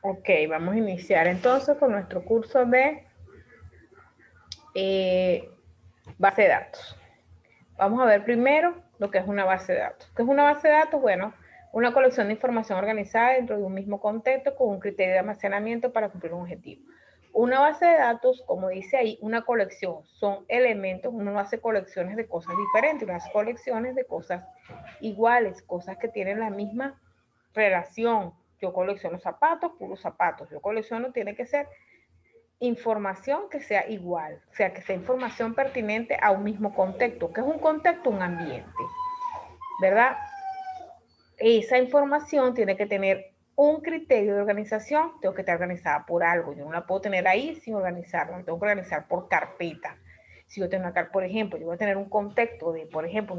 Ok, vamos a iniciar entonces con nuestro curso de base de datos. Vamos a ver primero lo que es una base de datos. ¿Qué es una base de datos? Bueno, una colección de información organizada dentro de un mismo contexto con un criterio de almacenamiento para cumplir un objetivo. Una base de datos, como dice ahí, una colección, son elementos, uno no hace colecciones de cosas diferentes, uno hace colecciones de cosas iguales, cosas que tienen la misma relación. Yo colecciono zapatos, puros zapatos. Yo colecciono, tiene que ser información que sea igual, o sea, que sea información pertinente a un mismo contexto. ¿Qué es un contexto? Un ambiente, ¿verdad? Esa información tiene que tener un criterio de organización, tengo que estar organizada por algo, yo no la puedo tener ahí sin organizarla, la tengo que organizar por carpeta. Si yo tengo una, por ejemplo, yo voy a tener un contexto de, por ejemplo,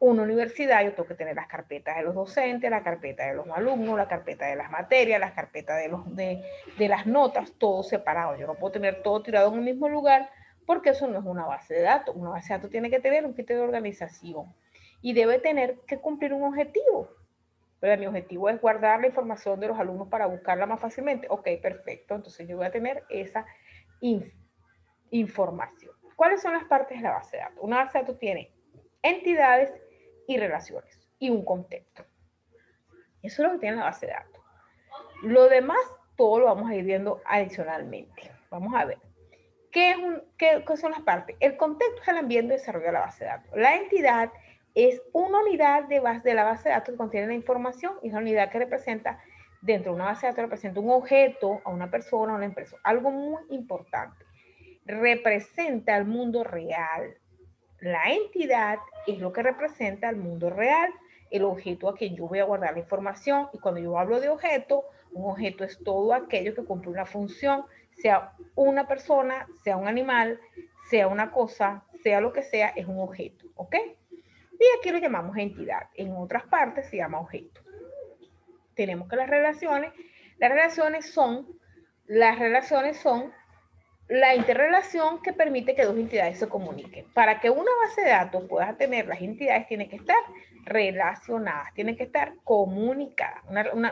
una universidad, yo tengo que tener las carpetas de los docentes, la carpeta de los alumnos, la carpeta de las materias, las carpetas de las notas, todo separado. Yo no puedo tener todo tirado en un mismo lugar porque eso no es una base de datos. Una base de datos tiene que tener un criterio de organización y debe tener que cumplir un objetivo. Pero mi objetivo es guardar la información de los alumnos para buscarla más fácilmente. Ok, perfecto. Entonces yo voy a tener esa información. ¿Cuáles son las partes de la base de datos? Una base de datos tiene entidades y relaciones y un contexto. Eso es lo que tiene la base de datos. Lo demás, todo lo vamos a ir viendo adicionalmente. Vamos a ver. ¿Qué son las partes? El contexto es el ambiente de desarrollo de la base de datos. La entidad es una unidad de la base de datos que contiene la información y es una unidad que representa, dentro de una base de datos, representa un objeto, a una persona, a una empresa. Algo muy importante. Representa al mundo real. La entidad es lo que representa al mundo real, el objeto a quien yo voy a guardar la información. Y cuando yo hablo de objeto, un objeto es todo aquello que cumple una función, sea una persona, sea un animal, sea una cosa, sea lo que sea, es un objeto, ¿ok? Y aquí lo llamamos entidad. En otras partes se llama objeto. Tenemos que las relaciones son la interrelación que permite que dos entidades se comuniquen. Para que una base de datos pueda tener las entidades, tienen que estar relacionadas, tienen que estar comunicadas.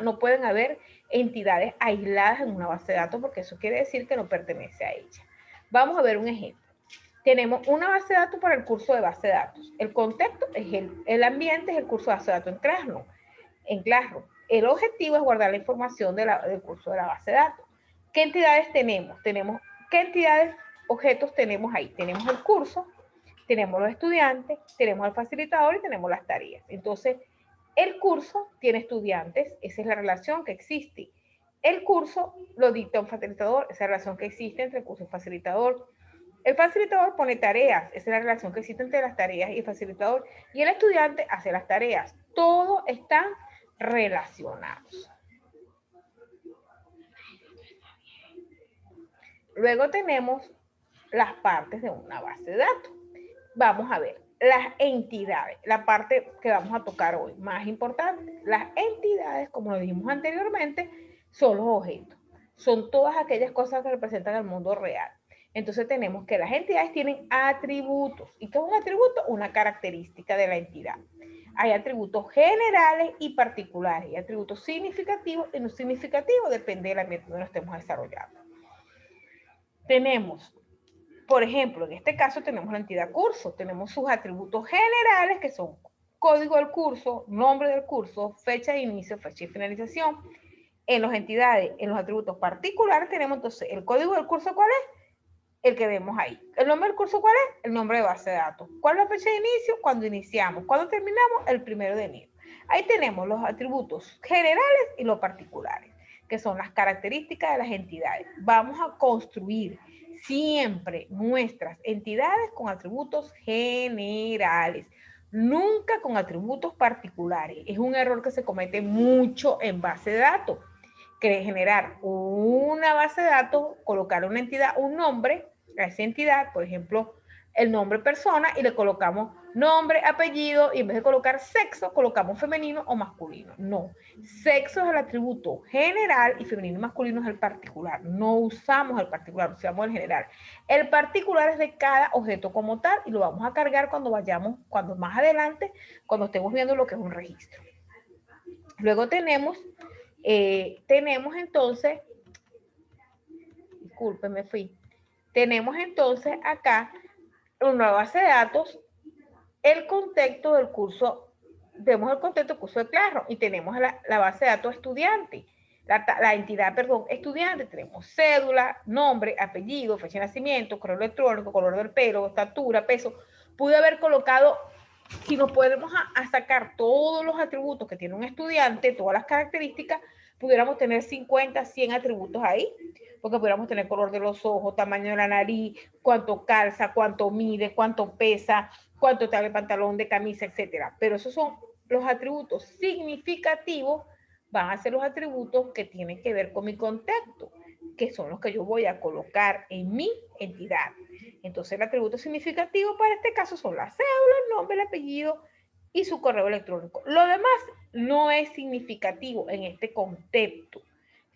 No pueden haber entidades aisladas en una base de datos porque eso quiere decir que no pertenece a ella. Vamos a ver un ejemplo. Tenemos una base de datos para el curso de base de datos. El contexto es el ambiente, es el curso de base de datos en Classroom. El objetivo es guardar la información del curso de la base de datos. ¿Qué entidades tenemos? ¿Qué entidades, objetos tenemos ahí? Tenemos el curso, tenemos los estudiantes, tenemos el facilitador y tenemos las tareas. Entonces, el curso tiene estudiantes, esa es la relación que existe. El curso lo dicta un facilitador, esa es la relación que existe entre el curso y el facilitador. El facilitador pone tareas, esa es la relación que existe entre las tareas y el facilitador. Y el estudiante hace las tareas. Todo están relacionados. Luego tenemos las partes de una base de datos. Vamos a ver las entidades, la parte que vamos a tocar hoy, más importante. Las entidades, como lo dijimos anteriormente, son los objetos. Son todas aquellas cosas que representan el mundo real. Entonces tenemos que las entidades tienen atributos. ¿Y qué es un atributo? Una característica de la entidad. Hay atributos generales y particulares. Hay atributos significativos y no significativos, depende del ambiente donde lo estemos desarrollando. Tenemos, por ejemplo, en este caso tenemos la entidad curso, tenemos sus atributos generales que son código del curso, nombre del curso, fecha de inicio, fecha de finalización. En las entidades, en los atributos particulares tenemos entonces el código del curso, ¿cuál es? El que vemos ahí. ¿El nombre del curso cuál es? El nombre de base de datos. ¿Cuál es la fecha de inicio? Cuando iniciamos. ¿Cuándo terminamos? El 1 de enero. Ahí tenemos los atributos generales y los particulares, que son las características de las entidades. Vamos a construir siempre nuestras entidades con atributos generales, nunca con atributos particulares. Es un error que se comete mucho en base de datos, que generar una base de datos, colocar una entidad, un nombre a esa entidad, por ejemplo, el nombre persona, y le colocamos nombre, apellido, y en vez de colocar sexo, colocamos femenino o masculino. No, sexo es el atributo general y femenino y masculino es el particular. No usamos el particular, usamos el general. El particular es de cada objeto como tal y lo vamos a cargar cuando vayamos, cuando más adelante, cuando estemos viendo lo que es un registro. Luego tenemos tenemos entonces, disculpen, me fui. Tenemos entonces acá una base de datos, el contexto del curso, tenemos el contexto del curso de Classroom y tenemos la base de datos estudiante, la entidad, perdón, estudiante, tenemos cédula, nombre, apellido, fecha de nacimiento, correo electrónico, color del pelo, estatura, peso. Pude haber colocado, si nos podemos a sacar todos los atributos que tiene un estudiante, todas las características, pudiéramos tener 50, 100 atributos ahí, porque pudiéramos tener color de los ojos, tamaño de la nariz, cuánto calza, cuánto mide, cuánto pesa, cuánto está el pantalón de camisa, etcétera. Pero esos son los atributos significativos, van a ser los atributos que tienen que ver con mi contexto, que son los que yo voy a colocar en mi entidad. Entonces, el atributo significativo para este caso son la cédula, el nombre, el apellido y su correo electrónico. Lo demás no es significativo en este contexto.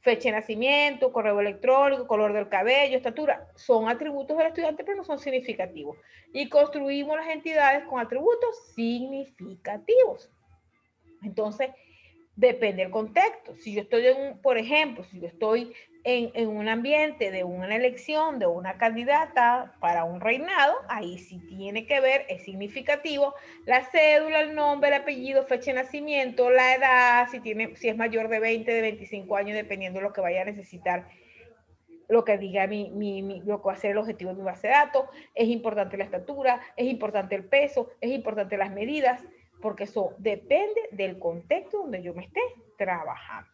Fecha de nacimiento, correo electrónico, color del cabello, estatura, son atributos del estudiante, pero no son significativos. Y construimos las entidades con atributos significativos. Entonces, depende del contexto. Si yo estoy por ejemplo, si yo estoy en un ambiente de una elección de una candidata para un reinado, ahí sí tiene que ver, es significativo, la cédula, el nombre, el apellido, fecha de nacimiento, la edad, si es mayor de 20, de 25 años, dependiendo de lo que vaya a necesitar, lo que diga lo que va a ser el objetivo de mi base de datos. Es importante la estatura, es importante el peso, es importante las medidas, porque eso depende del contexto donde yo me esté trabajando.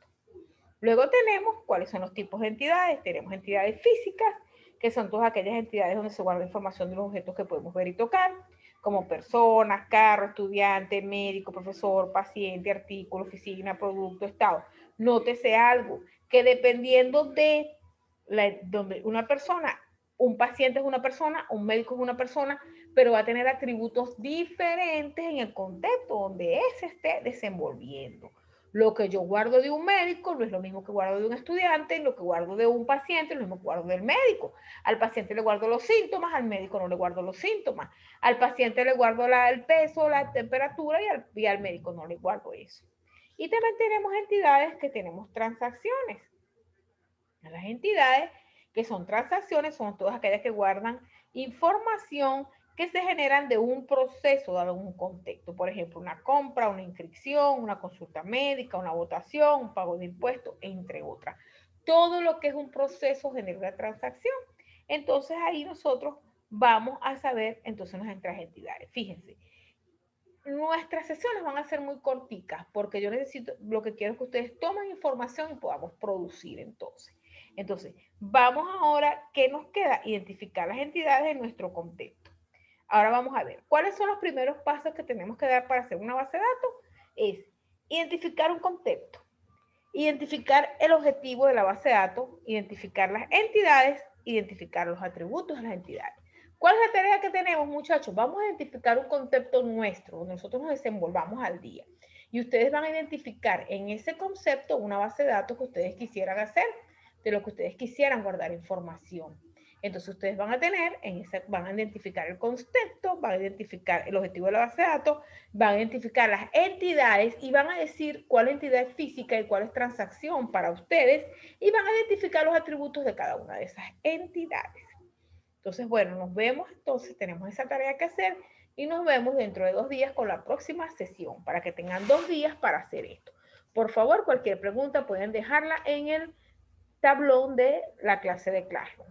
Luego tenemos cuáles son los tipos de entidades. Tenemos entidades físicas, que son todas aquellas entidades donde se guarda información de los objetos que podemos ver y tocar, como personas, carro, estudiante, médico, profesor, paciente, artículo, oficina, producto, estado. Nótese algo, que dependiendo de donde una persona, un paciente es una persona, un médico es una persona, pero va a tener atributos diferentes en el contexto donde él se esté desenvolviendo. Lo que yo guardo de un médico no es lo mismo que guardo de un estudiante, lo que guardo de un paciente es lo mismo que guardo del médico. Al paciente le guardo los síntomas, al médico no le guardo los síntomas. Al paciente le guardo el peso, la temperatura y al médico no le guardo eso. Y también tenemos entidades que tenemos transacciones. Las entidades que son transacciones son todas aquellas que guardan información que se generan de un proceso dado un contexto. Por ejemplo, una compra, una inscripción, una consulta médica, una votación, un pago de impuestos, entre otras. Todo lo que es un proceso genera una transacción. Entonces ahí nosotros vamos a saber entonces nuestras entidades. Fíjense, nuestras sesiones van a ser muy corticas porque yo necesito, lo que quiero es que ustedes tomen información y podamos producir entonces. Entonces, vamos ahora, ¿qué nos queda? Identificar las entidades en nuestro contexto. Ahora vamos a ver, ¿cuáles son los primeros pasos que tenemos que dar para hacer una base de datos? Es identificar un contexto, identificar el objetivo de la base de datos, identificar las entidades, identificar los atributos de las entidades. ¿Cuál es la tarea que tenemos, muchachos? Vamos a identificar un concepto nuestro, donde nosotros nos desenvolvamos al día. Y ustedes van a identificar en ese concepto una base de datos que ustedes quisieran hacer, de lo que ustedes quisieran guardar información. Entonces ustedes van a tener, van a identificar el concepto, van a identificar el objetivo de la base de datos, van a identificar las entidades y van a decir cuál entidad es física y cuál es transacción para ustedes y van a identificar los atributos de cada una de esas entidades. Entonces, bueno, nos vemos, entonces tenemos esa tarea que hacer y nos vemos dentro de 2 días con la próxima sesión para que tengan 2 días para hacer esto. Por favor, cualquier pregunta pueden dejarla en el tablón de la clase de Classroom.